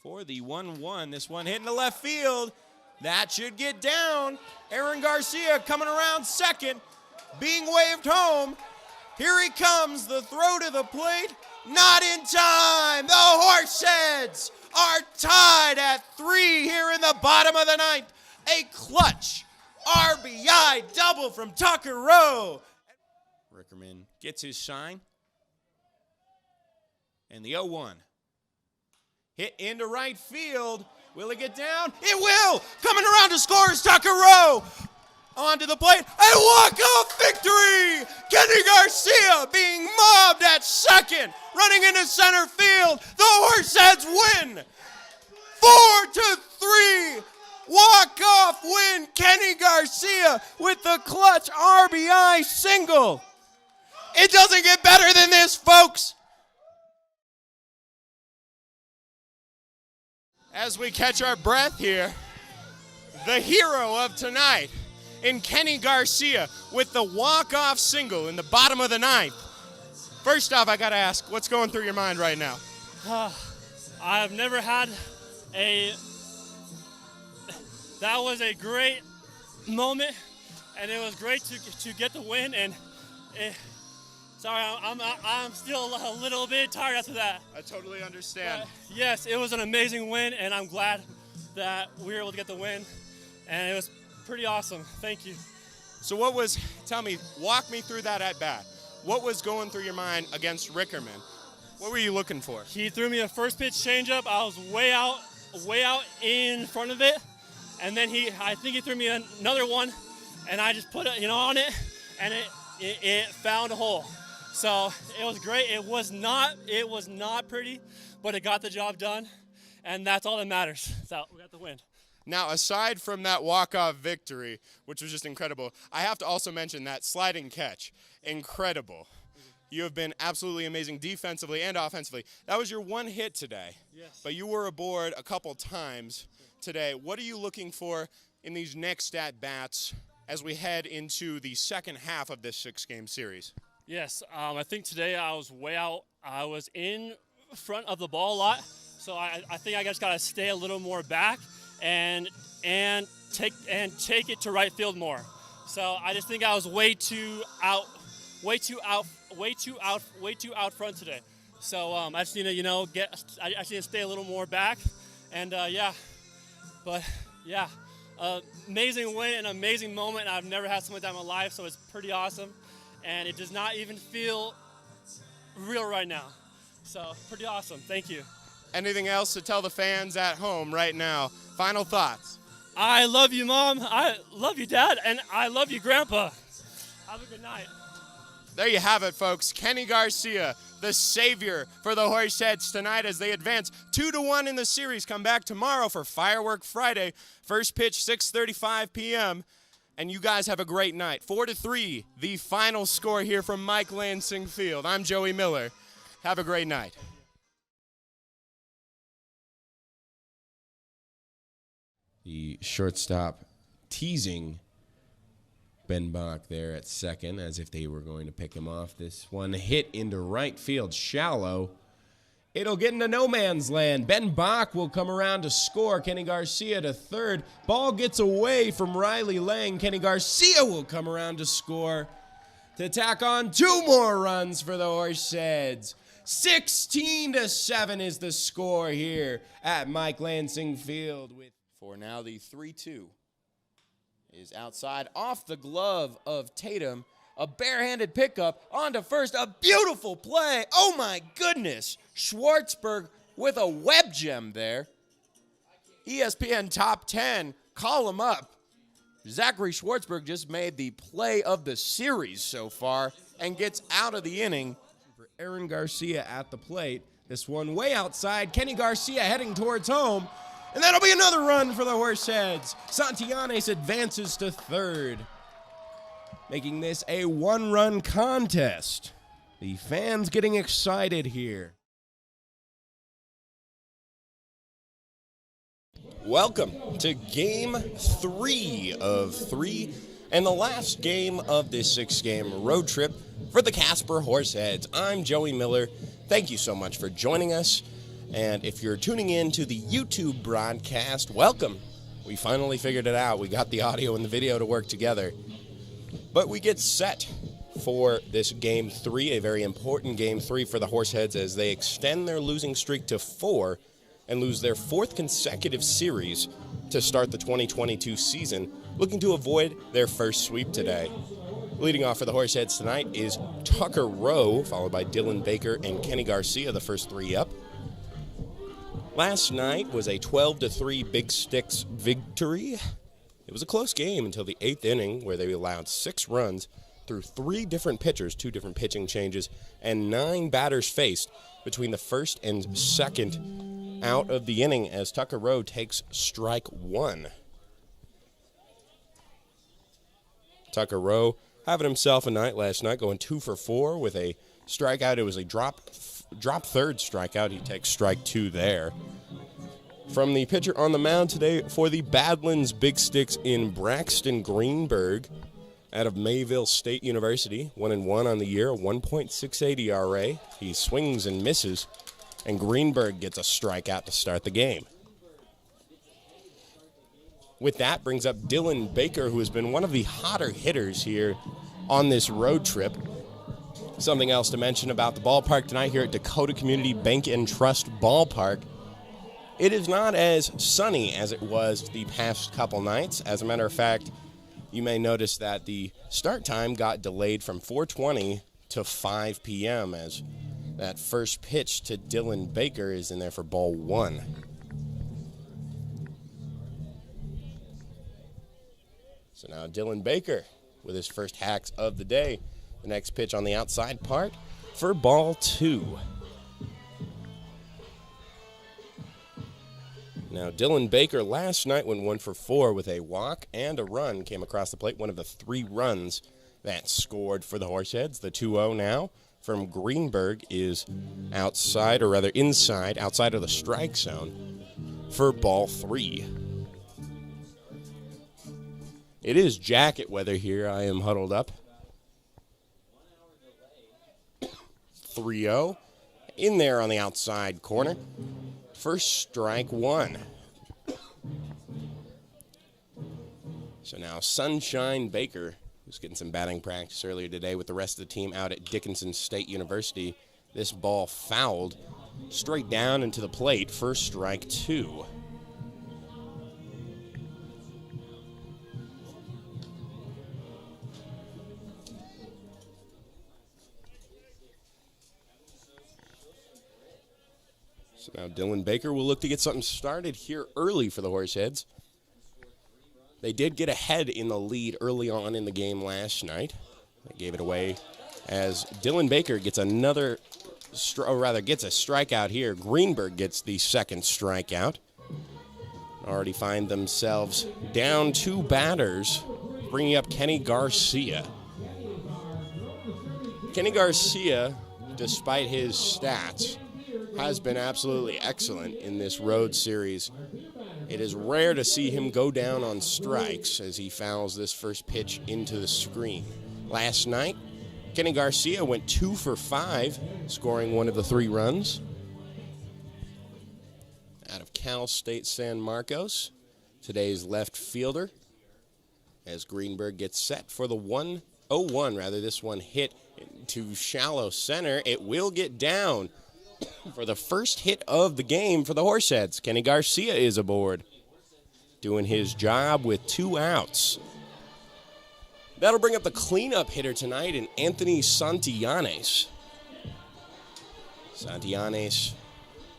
for the 1-1. This one hitting the left field. That should get down. Aaron Garcia coming around second, being waved home. Here he comes, the throw to the plate. Not in time. The Horseheads are tied at 3 here in the bottom of the ninth. A clutch RBI double from Tucker Rowe. Rickerman gets his shine. And the 0-1. Hit into right field. Will it get down? It will! Coming around to score is Tucker Rowe. Onto the plate. A walk-off victory! Kenny Garcia being mobbed at second. Running into center field. The Horseheads win. 4-3. Walk-off win. Kenny Garcia with the clutch RBI single. It doesn't get better than this, folks. As we catch our breath here, the hero of tonight in Kenny Garcia with the walk-off single in the bottom of the ninth. First off, I got to ask, what's going through your mind right now? I've never had that was a great moment, and it was great to get the win, and sorry, I'm still a little bit tired after that. I totally understand. But yes, it was an amazing win, and I'm glad that we were able to get the win, and it was pretty awesome. Thank you. So tell me, walk me through that at bat. What was going through your mind against Rickerman? What were you looking for? He threw me a first pitch changeup. I was way out in front of it, and then I think he threw me another one, and I just put it, on it, and it found a hole. So it was great. It was not pretty, but it got the job done, and that's all that matters. So we got the win. Now, aside from that walk-off victory, which was just incredible, I have to also mention that sliding catch. Incredible. You have been absolutely amazing defensively and offensively. That was your one hit today. Yes. But you were aboard a couple times today. What are you looking for in these next at-bats as we head into the second half of this 6-game series? Yes, I think today I was way out. I was in front of the ball a lot, so I think I just got to stay a little more back and take it to right field more. So I just think I was way too out front today. So I just need to I just need to stay a little more back, and amazing win, an amazing moment. I've never had something like that in my life, so it's pretty awesome. And it does not even feel real right now. So, pretty awesome. Thank you. Anything else to tell the fans at home right now? Final thoughts. I love you, Mom. I love you, Dad. And I love you, Grandpa. Have a good night. There you have it, folks. Kenny Garcia, the savior for the Horseheads tonight as they advance 2-1 in the series. Come back tomorrow for Firework Friday. First pitch, 6:35 p.m., and you guys have a great night. 4-3, the final score here from Mike Lansing Field. I'm Joey Miller. Have a great night. The shortstop teasing Ben Bach there at second as if they were going to pick him off. This one hit into right field, shallow. It'll get into no man's land. Ben Bach will come around to score. Kenny Garcia to third. Ball gets away from Riley Lang. Kenny Garcia will come around to score to tack on 2 more runs for the Horseheads. 16-7 is the score here at Mike Lansing Field. For now, the 3-2 is outside off the glove of Tatum. A barehanded pickup onto first. A beautiful play. Oh, my goodness. Schwartzberg with a web gem there. ESPN Top 10. Call him up. Zachary Schwartzberg just made the play of the series so far and gets out of the inning. For Aaron Garcia at the plate. This one way outside. Kenny Garcia heading towards home. And that'll be another run for the Horseheads. Santillanes advances to third, making this a 1-run contest. The fans getting excited here. Welcome to Game 3 of 3 and the last game of this 6-game road trip for the Casper Horseheads. I'm Joey Miller. Thank you so much for joining us. And if you're tuning in to the YouTube broadcast, welcome. We finally figured it out. We got the audio and the video to work together. But we get set for this Game 3, a very important Game 3 for the Horseheads as they extend their losing streak to 4 and lose their 4th consecutive series to start the 2022 season, looking to avoid their first sweep today. Leading off for the Horseheads tonight is Tucker Rowe, followed by Dylan Baker and Kenny Garcia, the first 3 up. Last night was a 12-3 Big Sticks victory. It was a close game until the 8th inning, where they allowed 6 runs through 3 different pitchers, 2 different pitching changes, and 9 batters faced between the first and second out of the inning as Tucker Rowe takes strike 1. Tucker Rowe having himself a night last night, going 2 for 4 with a strikeout. It was a drop third strikeout. He takes strike 2 there. From the pitcher on the mound today for the Badlands Big Sticks in Braxton Greenberg out of Mayville State University. 1-1 on the year, a 1.68 ERA. He swings and misses, and Greenberg gets a strikeout to start the game. With that brings up Dylan Baker, who has been one of the hotter hitters here on this road trip. Something else to mention about the ballpark tonight here at Dakota Community Bank and Trust Ballpark. It is not as sunny as it was the past couple nights. As a matter of fact, you may notice that the start time got delayed from 4:20 to 5 p.m. as that first pitch to Dylan Baker is in there for ball 1. So now Dylan Baker with his first hacks of the day. The next pitch on the outside part for ball 2. Now, Dylan Baker last night went 1 for 4 with a walk and a run. Came across the plate, one of the 3 runs that scored for the Horseheads. The 2-0 now from Greenberg is outside, or rather inside, outside of the strike zone for ball 3. It is jacket weather here. I am huddled up. 3-0 in there on the outside corner. First strike 1. So now Sunshine Baker, who's getting some batting practice earlier today with the rest of the team out at Dickinson State University. This ball fouled straight down into the plate. First strike 2. So now Dylan Baker will look to get something started here early for the Horseheads. They did get ahead in the lead early on in the game last night. They gave it away as Dylan Baker gets another, or rather gets a strikeout here. Greenberg gets the second strikeout. Already find themselves down 2 batters, bringing up Kenny Garcia. Kenny Garcia, despite his stats, has been absolutely excellent in this road series. It is rare to see him go down on strikes as he fouls this first pitch into the screen. Last night, Kenny Garcia went 2 for 5, scoring one of the 3 runs. Out of Cal State San Marcos, today's left fielder, as Greenberg gets set for the 1-0-1. This one hit to shallow center. It will get down for the first hit of the game for the Horseheads. Kenny Garcia is aboard, doing his job with 2 outs. That'll bring up the cleanup hitter tonight in Anthony Santillanes. Santillanes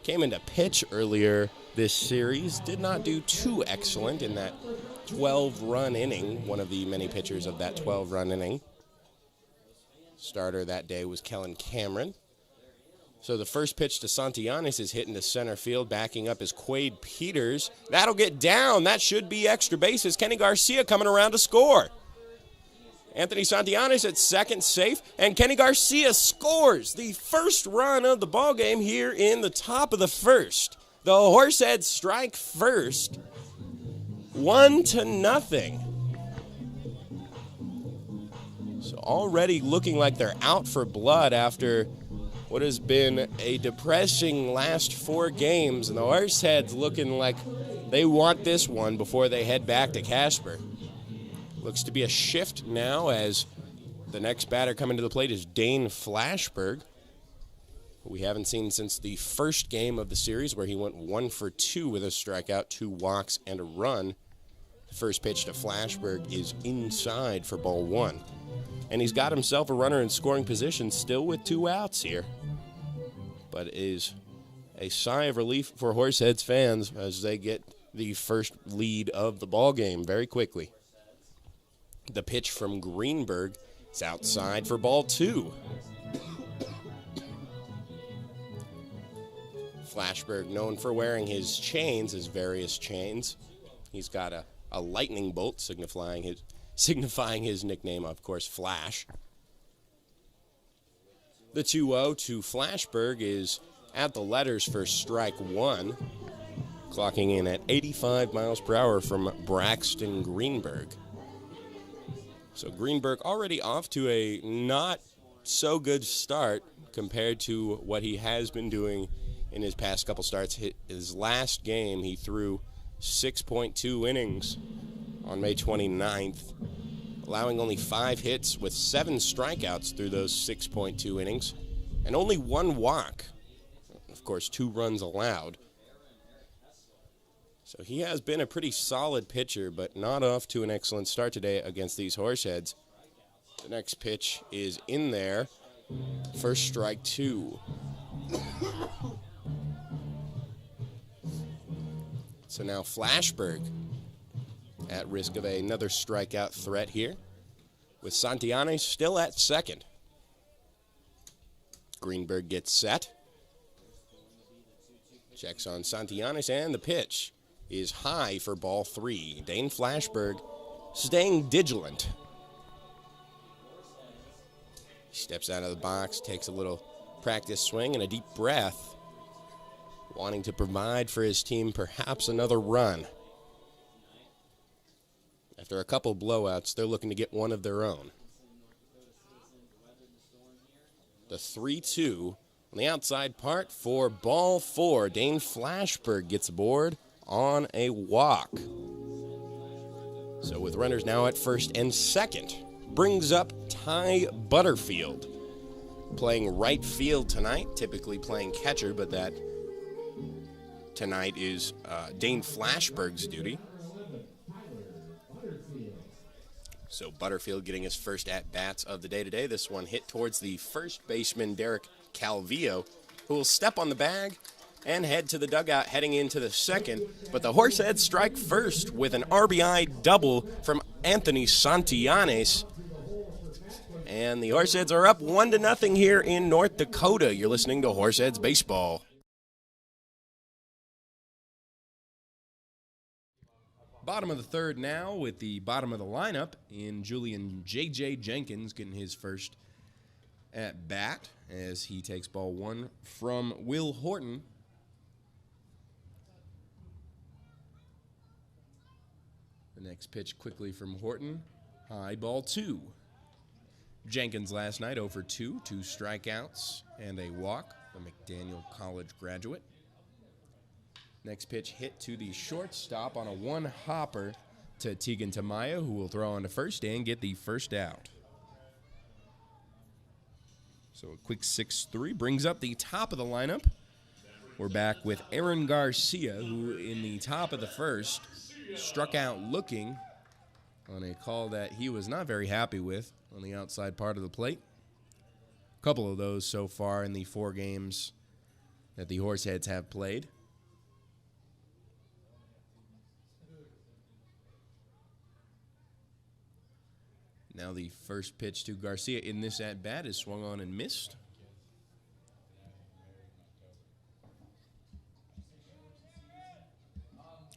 came into pitch earlier this series, did not do too excellent in that 12-run inning, one of the many pitchers of that 12-run inning. Starter that day was Kellen Cameron. So the first pitch to Santillanes is hit into center field. Backing up is Quade Peters. That'll get down. That should be extra bases. Kenny Garcia coming around to score. Anthony Santillanes at second, safe, and Kenny Garcia scores the first run of the ballgame here in the top of the first. The Horseheads strike first, 1-0. So already looking like they're out for blood after what has been a depressing last 4 games, and the Horseheads looking like they want this one before they head back to Casper. Looks to be a shift now as the next batter coming to the plate is Dane Flashberg, who we haven't seen since the first game of the series where he went 1 for 2 with a strikeout, 2 walks, and a run. The first pitch to Flashberg is inside for ball 1. And he's got himself a runner in scoring position, still with 2 outs here. But it is a sigh of relief for Horseheads fans as they get the first lead of the ball game very quickly. The pitch from Greenberg is outside for ball 2. Flashberg, known for wearing his chains, his various chains. He's got a lightning bolt signifying his nickname, of course, Flash. The 2-0 to Flashberg is at the letters for strike 1, clocking in at 85 miles per hour from Braxton Greenberg. So Greenberg already off to a not so good start compared to what he has been doing in his past couple starts. His last game, he threw 6.2 innings on May 29th, allowing only 5 hits with 7 strikeouts through those 6.2 innings, and only 1 walk. Of course, 2 runs allowed. So he has been a pretty solid pitcher, but not off to an excellent start today against these Horseheads. The next pitch is in there for strike 2. So now Flashberg at risk of another strikeout threat here, with Santillanes still at second. Greenberg gets set. Checks on Santillanes, and the pitch is high for ball 3. Dane Flashberg staying vigilant. He steps out of the box, takes a little practice swing and a deep breath, wanting to provide for his team perhaps another run. After a couple blowouts, they're looking to get one of their own. The 3-2 on the outside part for ball 4. Dane Flashberg gets aboard on a walk. So with runners now at first and second, brings up Ty Butterfield, playing right field tonight, typically playing catcher, but that tonight is Dane Flashberg's duty. So Butterfield getting his first at-bats of the day today. This one hit towards the first baseman, Derek Calvillo, who will step on the bag and head to the dugout heading into the second. But the Horseheads strike first with an RBI double from Anthony Santillanes. And the Horseheads are up 1-0 here in North Dakota. You're listening to Horseheads Baseball. Bottom of the third now with the bottom of the lineup in Julian J.J. Jenkins getting his first at bat as he takes ball 1 from Will Horton. The next pitch quickly from Horton, high ball 2. Jenkins last night 0 for 2, 2 strikeouts and a walk, a McDaniel College graduate. Next pitch hit to the shortstop on a 1-hopper to Tegan Tamayo, who will throw on to first and get the first out. So a quick 6-3 brings up the top of the lineup. We're back with Aaron Garcia, who in the top of the first struck out looking on a call that he was not very happy with on the outside part of the plate. A couple of those so far in the 4 games that the Horseheads have played. Now the first pitch to Garcia in this at-bat is swung on and missed.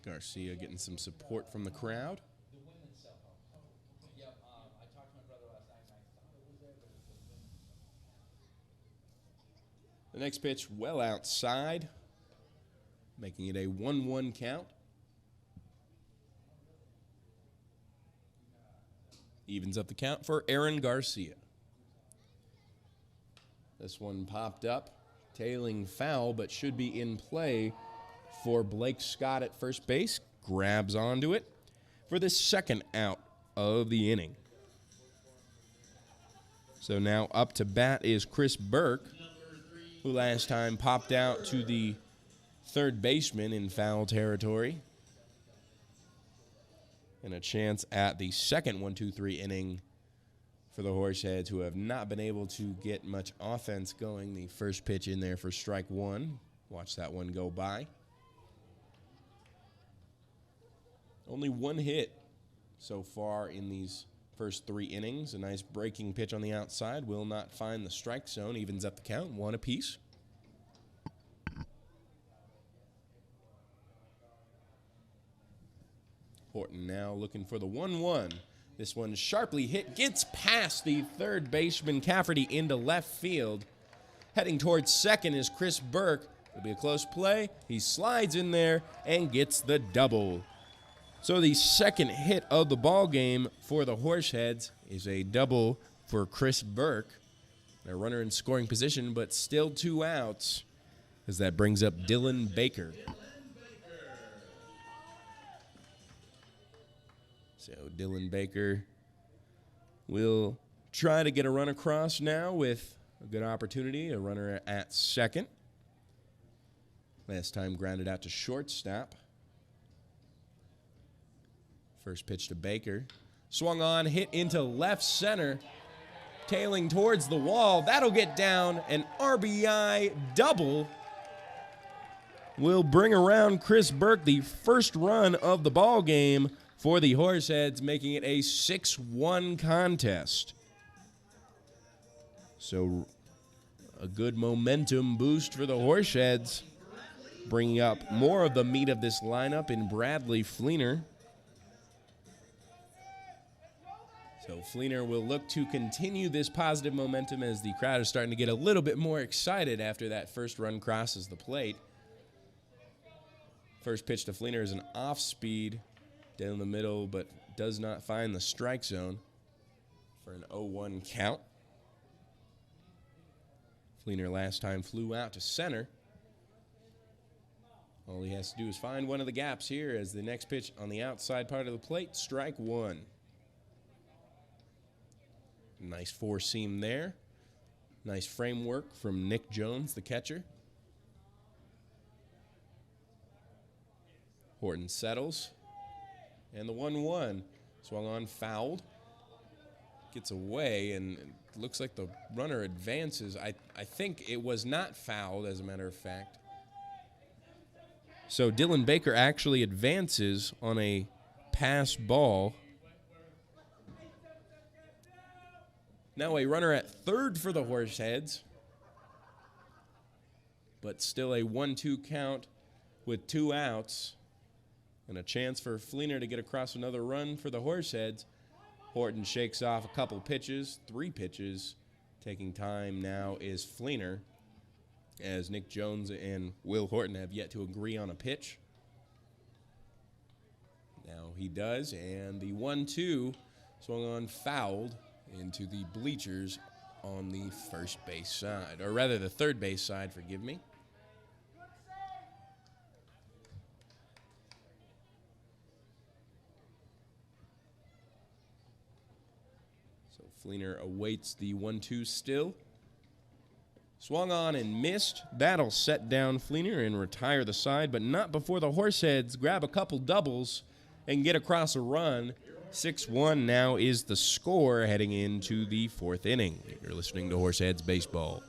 Garcia getting some support from the crowd. The next pitch well outside, making it a 1-1 count. Evens up the count for Aaron Garcia. This one popped up, tailing foul, but should be in play for Blake Scott at first base. Grabs onto it for the second out of the inning. So now up to bat is Chris Burke, who last time popped out to the third baseman in foul territory. And a chance at the second 1-2-3 inning for the Horseheads, who have not been able to get much offense going. The first pitch in there for strike one. Watch that one go by. Only one hit so far in these first 3 innings. A nice breaking pitch on the outside. Will not find the strike zone. Evens up the count. 1 apiece. Horton now looking for the 1-1. This one sharply hit, gets past the third baseman Cafferty into left field. Heading towards second is Chris Burke. It'll be a close play. He slides in there and gets the double. So the second hit of the ball game for the Horseheads is a double for Chris Burke. A runner in scoring position, but still 2 outs, as that brings up Dylan Baker. So Dylan Baker will try to get a run across now with a good opportunity, a runner at second. Last time grounded out to shortstop. First pitch to Baker. Swung on, hit into left center, tailing towards the wall. That'll get down. An RBI double will bring around Chris Burke the first run of the ball game for the Horseheads, making it a 6-1 contest. So a good momentum boost for the Horseheads, bringing up more of the meat of this lineup in Bradley Fleener. So Fleener will look to continue this positive momentum as the crowd is starting to get a little bit more excited after that first run crosses the plate. First pitch to Fleener is an off-speed down the middle, but does not find the strike zone for an 0-1 count. Fleener last time flew out to center. All he has to do is find one of the gaps here as the next pitch on the outside part of the plate, strike one. Nice four-seam there. Nice framework from Nick Jones, the catcher. Horton settles. And the 1-1 swung on, fouled. Gets away, and it looks like the runner advances. I think it was not fouled, as a matter of fact. So Dylan Baker actually advances on a pass ball. Now a runner at third for the Horseheads, but still a 1-2 count with 2 outs. And a chance for Fleener to get across another run for the Horseheads. Horton shakes off a couple pitches, 3 pitches. Taking time now is Fleener, as Nick Jones and Will Horton have yet to agree on a pitch. Now he does, and the 1-2 swung on, fouled into the bleachers on the first base side, or rather the third base side, forgive me. Fleener awaits the 1-2 still. Swung on and missed. That'll set down Fleener and retire the side, but not before the Horseheads grab a couple doubles and get across a run. 6-1 now is the score heading into the 4th inning. You're listening to Horseheads Baseball.